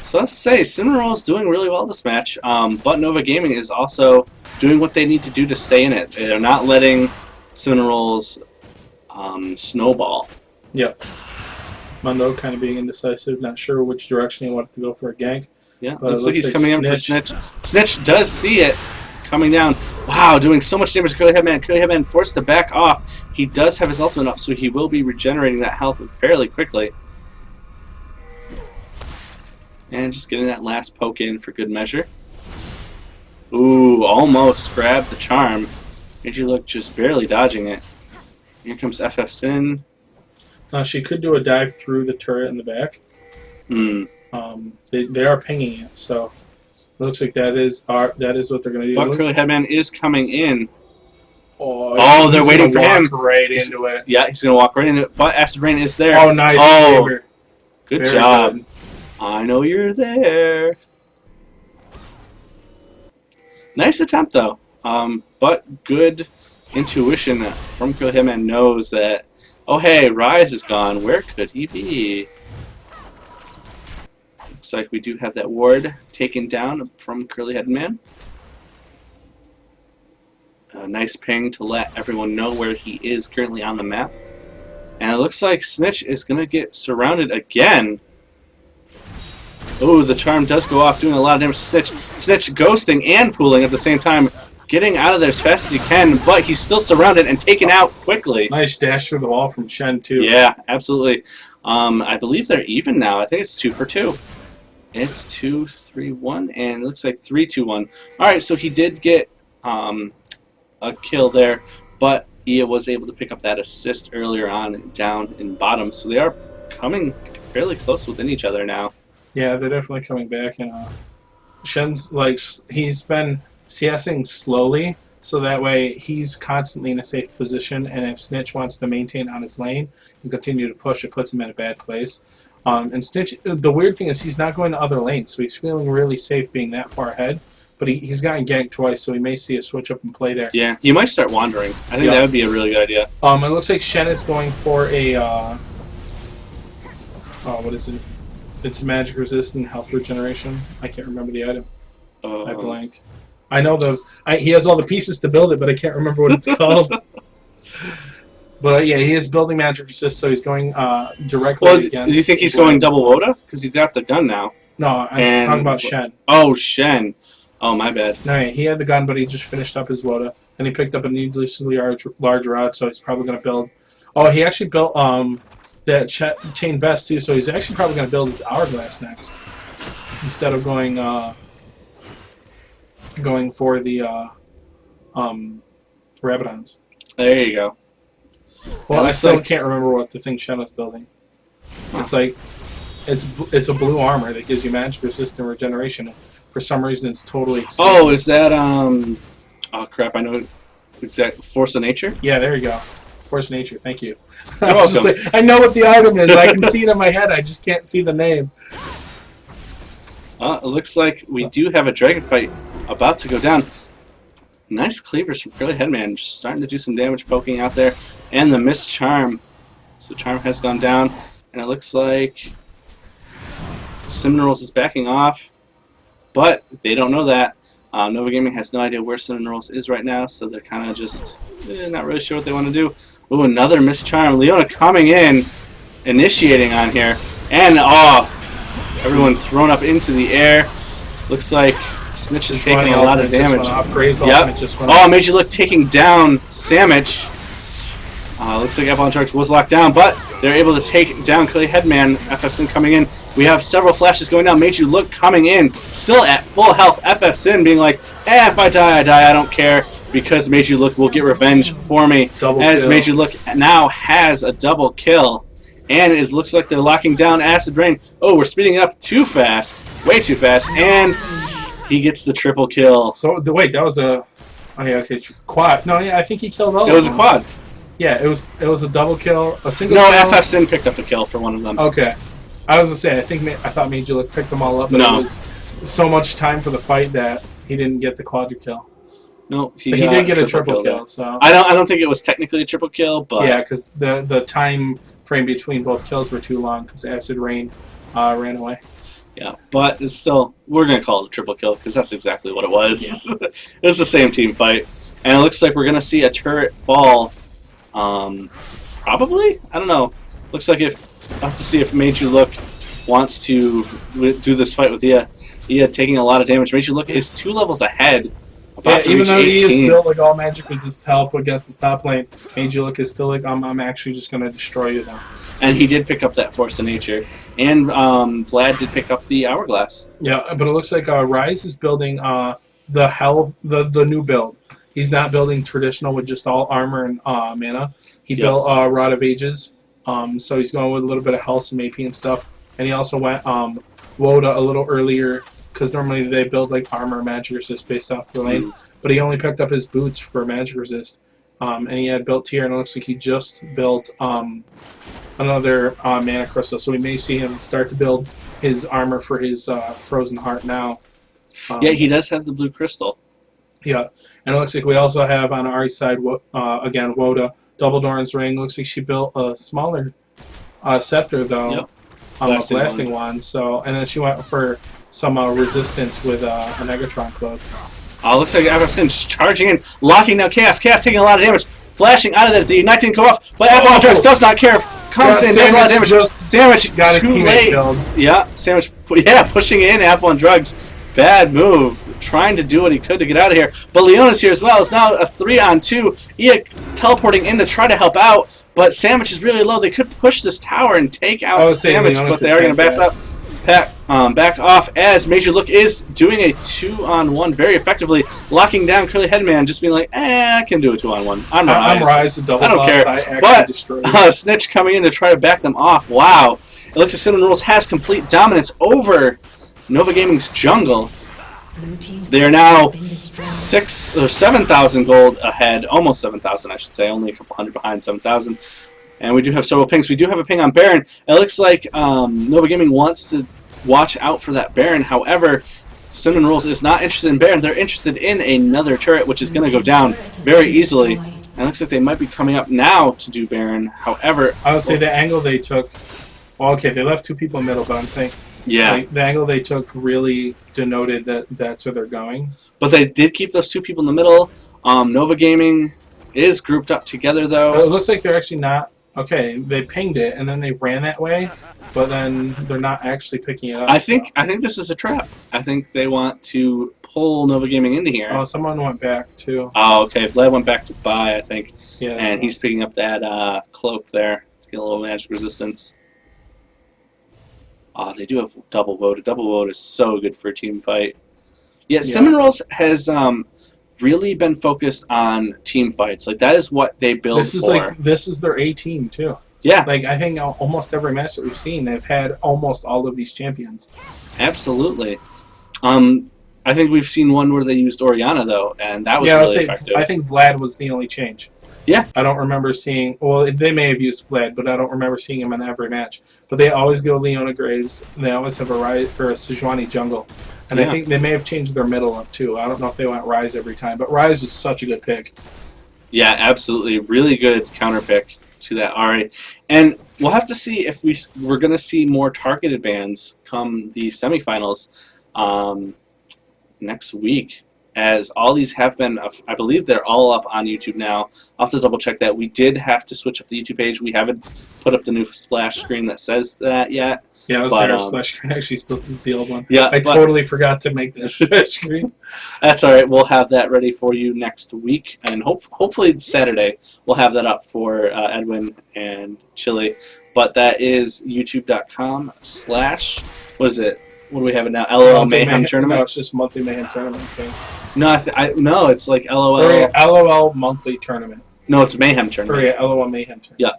So let's say Cinnamon is doing really well this match, but Nova Gaming is also doing what they need to do to stay in it. They're not letting Cinnamon snowball. Yep. Mundo kind of being indecisive, not sure which direction he wanted to go for a gank. Yeah, looks like he's coming in for Snitch. Snitch does see it coming down. Wow, doing so much damage to Curly Headman. Curly Headman forced to back off. He does have his ultimate up, so he will be regenerating that health fairly quickly. And just getting that last poke in for good measure. Ooh, almost grabbed the charm. Made you look just barely dodging it. Here comes FF Sin. She could do a dive through the turret in the back. They are pinging it, so it looks like that is what they're going to do. But Curly Headman is coming in. Oh, they're waiting for him. Right into it. Yeah, he's going to walk right into it. But Acid Rain is there. Oh, nice. Oh, good Very job. Good. I know you're there. Nice attempt, though. But good intuition from Curly Headman knows that, oh, hey, Rise is gone. Where could he be? Looks like we do have that ward taken down from Curly Headman. A nice ping to let everyone know where he is currently on the map. And it looks like Snitch is going to get surrounded again. Oh, the charm does go off, doing a lot of damage to Snitch. Snitch ghosting and pooling at the same time, getting out of there as fast as he can, but he's still surrounded and taken out quickly. Nice dash through the wall from Shen, too. Yeah, absolutely. I believe they're even now. I think it's 2 for 2. It's 2-3-1, and it looks like 3-2-1. Alright, so he did get a kill there, but Ia was able to pick up that assist earlier on down in bottom, so they are coming fairly close within each other now. Yeah, they're definitely coming back, and Shen's like, he's been CSing slowly, so that way he's constantly in a safe position, and if Snitch wants to maintain on his lane and continue to push, it puts him in a bad place. And Snitch, the weird thing is he's not going to other lanes, so he's feeling really safe being that far ahead, but he's gotten ganked twice, so he may see a switch up and play there. Yeah, he might start wandering. I think that would be a really good idea. It looks like Shen is going for a, what is it? It's magic resistant health regeneration. I can't remember the item. I blanked. I know he has all the pieces to build it, but I can't remember what it's called. But yeah, he is building magic resist, so he's going directly against. Do you think he's going double Woda? Because he's got the gun now. No, I'm talking about Shen. Oh, Shen. Oh, my bad. No, he had the gun, but he just finished up his Woda, and he picked up a needlessly large rod, so he's probably going to build. Oh, he actually built that chain vest too, so he's actually probably going to build his hourglass next instead of going for the Rabadons. There you go. Well, I still can't remember what the thing Shen was building. It's like it's a blue armor that gives you magic resistant regeneration. For some reason, it's totally. Oh, is that oh crap! I know exact Force of Nature. Yeah, there you go. Force of Nature. Thank you. You're welcome. Like, I know what the item is. I can see it in my head. I just can't see the name. It looks like we do have a dragon fight about to go down. Nice cleavers from Curly Headman, just starting to do some damage poking out there. And the Mist Charm. So Charm has gone down, and it looks like Simnerals is backing off. but they don't know that. Nova Gaming has no idea where Cinnamon Rolls is right now, so they're kind of just not really sure what they want to do. Ooh, another mischarm. Leona coming in, initiating on here, and everyone thrown up into the air. Looks like Snitch is taking a lot of damage. Yep. Made you look taking down Sandwich. Looks like Apple on Drugs was locked down, but they're able to take down Curly Headman. FF coming in. We have several flashes going down. Made you look coming in, still at full health. FF Sin being like, if I die, I die. I don't care, because Made you look will get revenge for me. As Made you look now has a double kill. And it looks like they're locking down Acid Rain. Oh, we're speeding it up too fast. Way too fast. And he gets the triple kill. So, wait, that was a... Oh, yeah, okay, quad. No, yeah, I think he killed all of them. It was a quad. Yeah, it was a double kill, a single kill. No, FF Sin picked up a kill for one of them. Okay. I was going to say, I thought Made You Look picked them all up, but it was so much time for the fight that he didn't get the quadra kill. No, he did get a triple kill. So I don't think it was technically a triple kill, but yeah, because the time frame between both kills were too long because Acid Rain ran away. Yeah, but it's still, we're gonna call it a triple kill because that's exactly what it was. Yeah. It was the same team fight, and it looks like we're gonna see a turret fall. Probably, I don't know. Looks like I'll have to see if Made You Look wants to do this fight with Ia. Ia taking a lot of damage. Made You Look is 2 levels ahead. Even though he is built like all magic resist to help against his top lane, Made You Look is still like, I'm actually just going to destroy you now. And he did pick up that Force of Nature. And Vlad did pick up the Hourglass. Yeah, but it looks like Rise is building the new build. He's not building traditional with just all armor and mana. He built Rod of Ages, so he's going with a little bit of health, some AP and stuff. And he also went Woda a little earlier, because normally they build like armor magic resist based off the lane, but he only picked up his boots for magic resist, and he had built tier, and it looks like he just built another mana crystal, so we may see him start to build his armor for his frozen heart now. Yeah, he does have the blue crystal. Yeah, and it looks like we also have on Ari's side again Woda, Double Doran's Ring. Looks like she built a smaller scepter though, a blasting wand. So, and then she went for some resistance with a Negatron Cloak. Looks like Everson's charging in, locking down Chaos. Chaos taking a lot of damage, flashing out of there. The Ignite didn't go off, but Apple Drugs does not care. Comes in, does a lot of damage. Sandwich got his teammate killed. Yeah, Sandwich, pushing in Apple on Drugs. Bad move. Trying to do what he could to get out of here. But Leona's here as well. It's now a 3-on-2. Ia teleporting in to try to help out, but Sandwich is really low. They could push this tower and take out Sandwich, but they are going to back up. Back off as Made You Look is doing a 2-on-1 very effectively, locking down Curly Headman, just being like, I can do a 2-on-1. I'm Rise with double. I don't care. But Snitch coming in to try to back them off. Wow. It looks like Cinnamon Rolls has complete dominance over Nova Gaming's jungle. They are now 6,000 or 7,000 gold ahead, almost 7,000 I should say, only a couple hundred behind 7,000. And we do have several pings. We do have a ping on Baron. It looks like Nova Gaming wants to watch out for that Baron. However, Cinnamon Rolls is not interested in Baron. They're interested in another turret, which is going to go down very easily. And it looks like they might be coming up now to do Baron. However, I would say the angle they took. Well, okay, they left 2 people in the middle, but I'm saying. Yeah. Like, the angle they took really denoted that that's where they're going. But they did keep those 2 people in the middle. Nova Gaming is grouped up together, though. It looks like they're actually not. Okay, they pinged it, and then they ran that way, but then they're not actually picking it up. I think this is a trap. I think they want to pull Nova Gaming into here. Oh, someone went back, too. Oh, okay. Vlad went back to buy, I think. Yeah. And he's picking up that cloak there to get a little magic resistance. They do have double vote. Double vote is so good for a team fight. Yeah, Cinnamon Rolls has really been focused on team fights. Like, that is what they build for. This is their A team too. Yeah. Like, I think almost every match that we've seen, they've had almost all of these champions. Absolutely. I think we've seen one where they used Oriana though, and that was really effective. I think Vlad was the only change. Yeah. I don't remember seeing... Well, they may have used Vlad, but I don't remember seeing him in every match. But they always go Leona Graves. They always have a Sejuani jungle. And I think they may have changed their middle up, too. I don't know if they went Rise every time, but Rise was such a good pick. Yeah, absolutely. Really good counter pick to that Ari. And we'll have to see if we're going to see more targeted bans come the semifinals. next week, as all these have been, I believe they're all up on YouTube now. I'll have to double check that. We did have to switch up the YouTube page. We haven't put up the new splash screen that says that yet. Yeah, I was there. Our splash screen actually still says the old one. Yeah, I totally forgot to make this splash screen. That's all right. We'll have that ready for you next week, and hopefully Saturday we'll have that up for Edwin and Chili. But that is youtube.com/ what is it? What do we have it now? LOL Mayhem Tournament? No, it's just Monthly Mayhem Tournament thing. No, no, it's like LOL. LOL Monthly Tournament. No, it's Mayhem Tournament. Or yeah, LOL Mayhem Tournament. Yeah.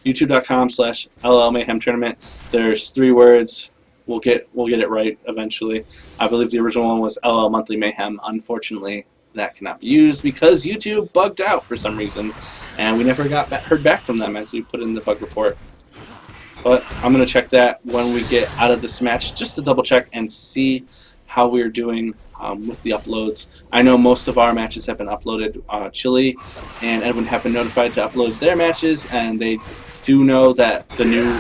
youtube.com/LOL Mayhem Tournament. There's 3 words. We'll get it right eventually. I believe the original one was LOL Monthly Mayhem. Unfortunately, that cannot be used because YouTube bugged out for some reason, and we never heard back from them as we put in the bug report. But I'm going to check that when we get out of this match, just to double check and see how we're doing with the uploads. I know most of our matches have been uploaded. Chili and Edwin have been notified to upload their matches, and they do know that the new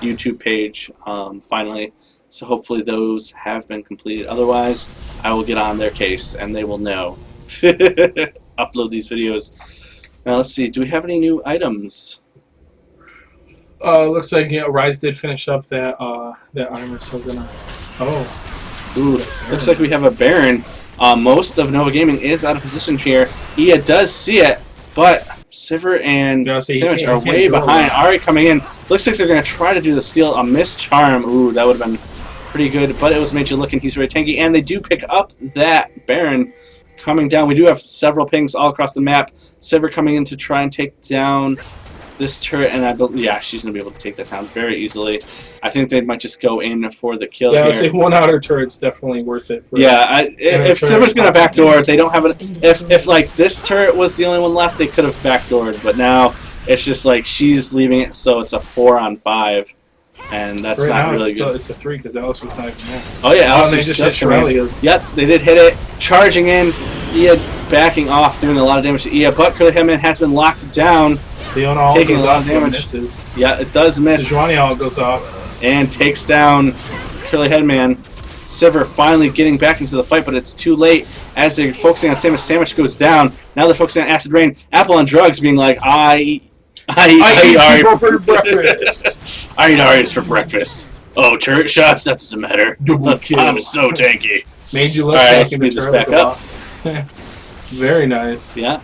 YouTube page finally. So hopefully those have been completed. Otherwise, I will get on their case, and they will know to upload these videos. Now let's see. Do we have any new items? Looks like Rise did finish up that armor, so gonna. Ooh, looks like we have a Baron. Most of Nova Gaming is out of position here. Ia does see it, but Sivir and Sandwich are way behind. Ari coming in. Looks like they're gonna try to do the steal. A missed charm. Ooh, that would have been pretty good, but it was made you look, and he's very tanky. And they do pick up that Baron coming down. We do have several pings all across the map. Sivir coming in to try and take down this turret, and I believe, yeah, she's going to be able to take that down very easily. I think they might just go in for the kill here. I would say one outer turret's definitely worth it. If Sivir's going to backdoor, they don't have it. If like this turret was the only one left, they could have backdoored, but now it's just like she's leaving it, so it's a 4-on-5, and that's right not now really good. It's a 3 because Alice was not even there. Oh yeah, Alice they just hit Shirelia's. Yep, they did hit it. Charging in, Ia backing off, doing a lot of damage to Ia, but Curly Headman has been locked down. Leona taking a lot of damage. Misses. Yeah, it does miss. Sejuani all goes off. And takes down Curly Headman. Sivir finally getting back into the fight, but it's too late as they're focusing on Sandwich. Sandwich goes down. Now they're focusing on Acid Rain. Apple on drugs, being like, I eat Ari for breakfast. I eat Ari's for breakfast. Oh, turret shots? That doesn't matter. Double kill. I'm so tanky. Made you look. All right, let's speed this back up. Very nice. Yeah.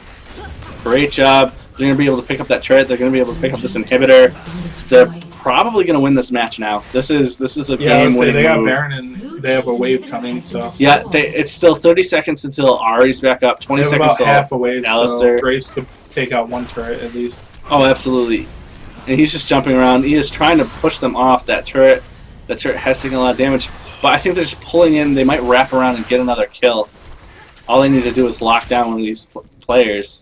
Great job. They're going to be able to pick up that turret. They're going to be able to pick up this inhibitor. They're probably going to win this match now. This is a game-winning move. They got Baron and they have a wave coming. So yeah, it's still 30 seconds until Ari's back up. 20 they have seconds about half a wave. Alistair. So Graves could take out one turret at least. Oh, absolutely. And he's just jumping around. He is trying to push them off that turret. That turret has taken a lot of damage, but I think they're just pulling in. They might wrap around and get another kill. All they need to do is lock down one of these players.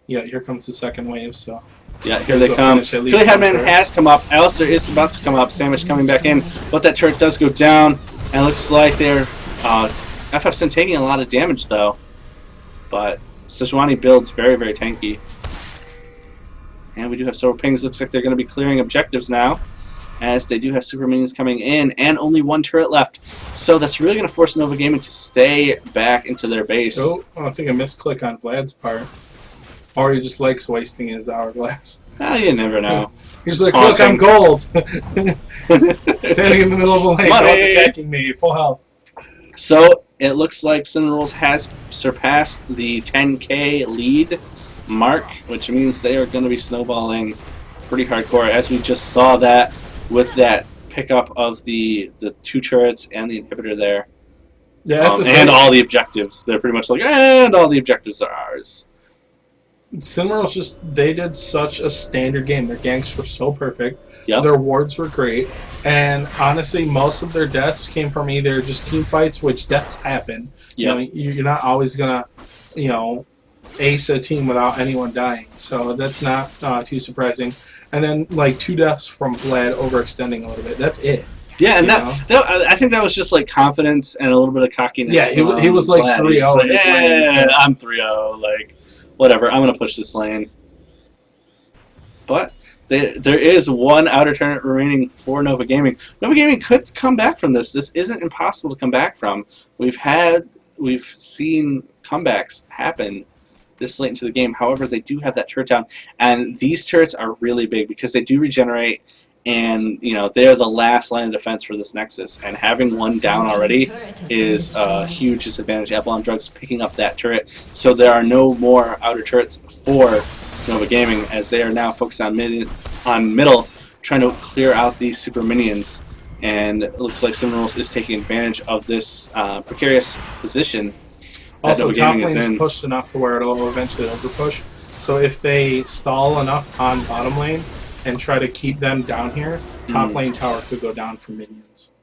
Yeah, here comes the second wave, so... Yeah, here they come. Curly Headman has come up. Alistair is about to come up. Sandwich coming back in. But that turret does go down. And it looks like they're... FF Sin taking a lot of damage, though. But Sejuani builds very, very tanky. And we do have several pings. Looks like they're going to be clearing objectives now, as they do have super minions coming in, and only one turret left. So that's really going to force Nova Gaming to stay back into their base. Oh, I think a misclick on Vlad's part. Or he just likes wasting his hourglass. Oh, you never know. He's like, look, I'm gold. Standing in the middle of a lane, no one's attacking me, full health. So it looks like Cinnamon Rolls has surpassed the 10K lead mark, which means they are going to be snowballing pretty hardcore, as we just saw that with that pickup of the 2 turrets and the inhibitor there. Yeah, and all the objectives. They're pretty much like, and all the objectives are ours. Cinnamon they did such a standard game. Their ganks were so perfect. Yep. Their wards were great. And honestly, most of their deaths came from either just team fights, which deaths happen. Yep. You're not always going to, ace a team without anyone dying. So that's not too surprising. And then, 2 deaths from Vlad overextending a little bit. That's it. Yeah, and I think that was just confidence and a little bit of cockiness. Yeah, he was like 3-0 in his lane. So. I'm 3-0, whatever, I'm going to push this lane. But there is one outer turret remaining for Nova Gaming. Nova Gaming could come back from this. This isn't impossible to come back from. We've we've seen comebacks happen this late into the game. However, they do have that turret down, and these turrets are really big because they do regenerate, and they're the last line of defense for this Nexus. And having one down already is a huge disadvantage. Apple on Drugs picking up that turret, so there are no more outer turrets for Nova Gaming, as they are now focused on middle, trying to clear out these super minions. And it looks like Sinnamon is taking advantage of this precarious position. Also, top lane's pushed enough to where it'll eventually overpush. So if they stall enough on bottom lane and try to keep them down here, top lane tower could go down for minions.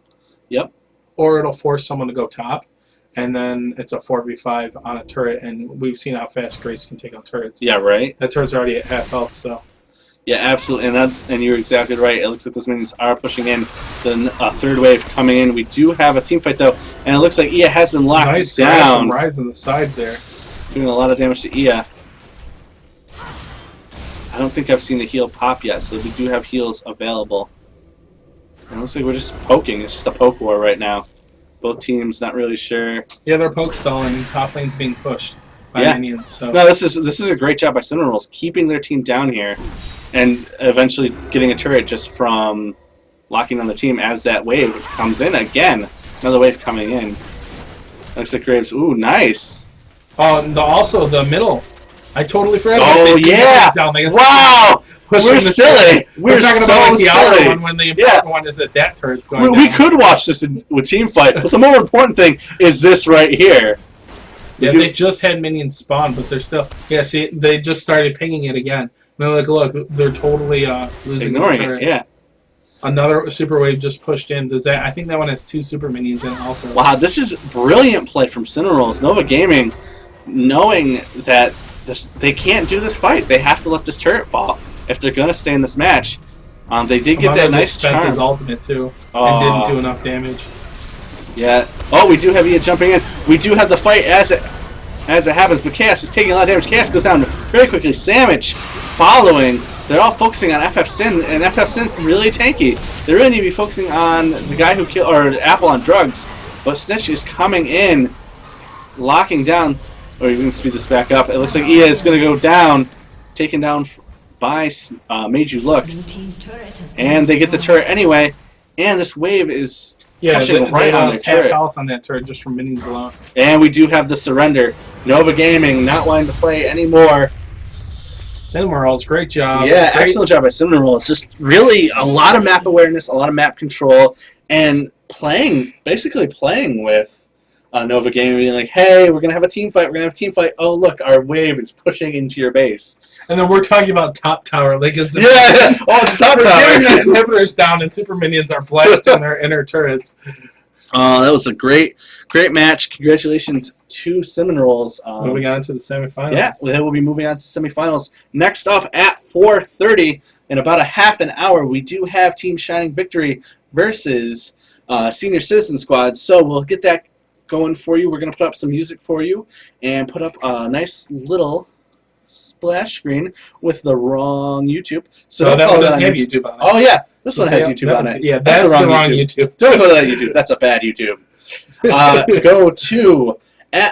Yep. Or it'll force someone to go top, and then it's a 4v5 on a turret, and we've seen how fast Grace can take on turrets. Yeah, right. That turret's already at half health, so... Yeah, absolutely, and you're exactly right. It looks like those minions are pushing in. The third wave coming in. We do have a team fight though, and it looks like Ia has been locked down. Nice rise on the side there, doing a lot of damage to Ia. I don't think I've seen the heal pop yet, so we do have heals available. And it looks like we're just poking. It's just a poke war right now. Both teams not really sure. Yeah, they're poke stalling. Top lane's being pushed by minions. So. No, this is a great job by Sinnamon, keeping their team down here. And eventually getting a turret just from locking on the team as that wave comes in again. Another wave coming in. Looks like Graves. Ooh, nice. Oh, also the middle. I totally forgot. Oh yeah! Down. Wow! We're silly. We're talking so about like the silly. outer one when the important one is that turret's going down. We could watch this with team fight, but the more important thing is this right here. Yeah, they just had minions spawn, but they're still... Yeah, see, they just started pinging it again. And they're like, look, they're totally losing ignoring the turret. it, yeah. Another super wave just pushed in. I think that one has 2 super minions in it also. Wow, this is brilliant play from Cinnamon. Nova Gaming, knowing that they can't do this fight. They have to let this turret fall if they're going to stay in this match. They did get that nice spent charm. His ultimate, too, and didn't do enough damage. Yeah. Oh, we do have Ia jumping in. We do have the fight as it happens, but Chaos is taking a lot of damage. Chaos goes down very quickly. Sandwich following. They're all focusing on FF Sin, and FF Sin's really tanky. They really need to be focusing on the guy who killed, or Apple on Drugs. But Snitch is coming in, locking down. Or you can speed this back up. It looks like Ia is going to go down, taken down by Made You Look. And they get the turret anyway. And this wave is... Yeah, they lost half health on that turret just from minions alone. And we do have the surrender. Nova Gaming not wanting to play anymore. Cinnamorals, great job. Yeah, excellent job by Cinnamon. It's just really a lot of map awareness, a lot of map control, and basically playing with Nova Gaming, being like, hey, we're going to have a team fight, Oh, look, our wave is pushing into your base. And then we're talking about top tower. Like it's it's top tower. We're getting the inhibitors down, and super minions are blasting their inner turrets. That was a great match. Congratulations to Seminoles. Moving on to the semifinals. Yeah, they will be moving on to semifinals. Next up at 4:30, in about a half an hour, we do have Team Shining Victory versus Senior Citizen Squad. So we'll get that going for you. We're going to put up some music for you and put up a nice little splash screen with the wrong YouTube. So that one doesn't have YouTube on it. Oh yeah, this one has YouTube on it. Yeah, that's the wrong YouTube. Don't go to that YouTube. That's a bad YouTube. Go to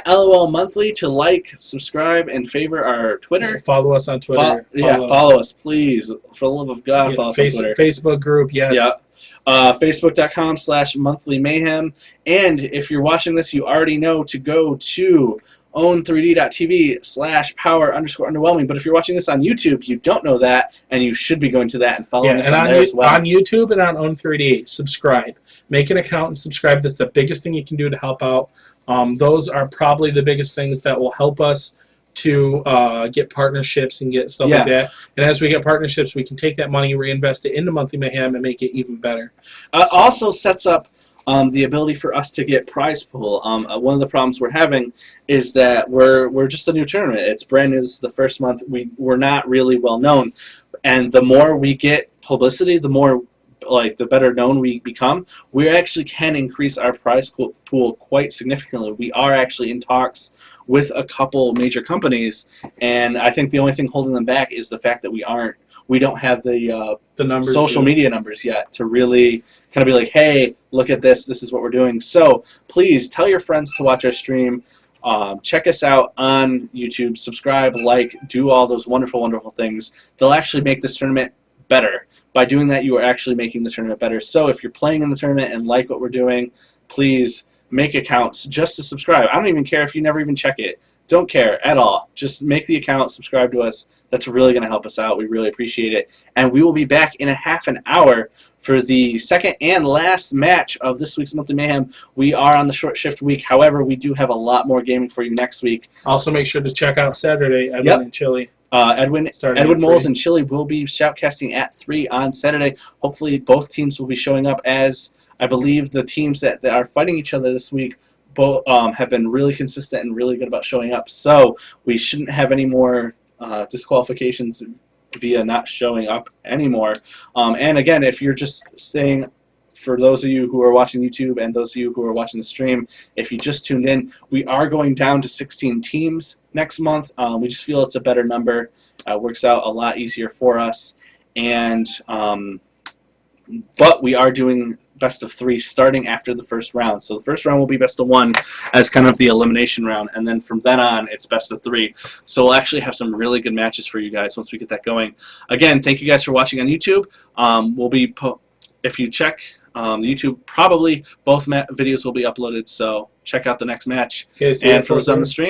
@LOL Monthly to like, subscribe, and favor our Twitter. Follow us on Twitter. Follow us, please. For the love of God, follow us on Twitter. Facebook group, yes. Yeah. Facebook.com/Monthly Mayhem. And if you're watching this, you already know to go to own3d.tv/power_underwhelming. But if you're watching this on YouTube, you don't know that, and you should be going to that and following us on there as well. On YouTube and on Own3D, subscribe. Make an account and subscribe. That's the biggest thing you can do to help out. Those are probably the biggest things that will help us to get partnerships and get stuff like that. And as we get partnerships, we can take that money, reinvest it into Monthly Mayhem, and make it even better. Also sets up the ability for us to get prize pool. One of the problems we're having is that we're just a new tournament. It's brand new. This is the first month. We're not really well known. And the more we get publicity, the more the better known we become, we actually can increase our prize pool quite significantly. We are actually in talks with a couple major companies, and I think the only thing holding them back is the fact that we don't have the numbers, social media numbers yet to really kind of be like, hey, look at this. This is what we're doing. So please tell your friends to watch our stream. Check us out on YouTube. Subscribe, like, do all those wonderful, wonderful things. They'll actually make this tournament better. By doing that, you are actually making the tournament better. So if you're playing in the tournament and like what we're doing, please make accounts just to subscribe. I don't even care if you never even check it. Don't care at all. Just make the account, subscribe to us. That's really going to help us out. We really appreciate it. And we will be back in a half an hour for the second and last match of this week's Monthly Mayhem. We are on the short shift week. However, we do have a lot more gaming for you next week. Also, make sure to check out Saturday, Edwin and Chili. Edwin Moles and Chili will be shoutcasting at 3 on Saturday. Hopefully both teams will be showing up, as I believe the teams that are fighting each other this week both have been really consistent and really good about showing up. So we shouldn't have any more disqualifications via not showing up anymore. And again, if you're just staying, for those of you who are watching YouTube and those of you who are watching the stream, if you just tuned in, we are going down to 16 teams next month. We just feel it's a better number. Works out a lot easier for us. And but we are doing best of 3 starting after the first round. So the first round will be best of 1 as kind of the elimination round, and then from then on it's best of 3. So we'll actually have some really good matches for you guys once we get that going. Again, thank you guys for watching on YouTube. We'll be if you check the YouTube, probably both videos will be uploaded, so check out the next match. Okay, and for those on the stream,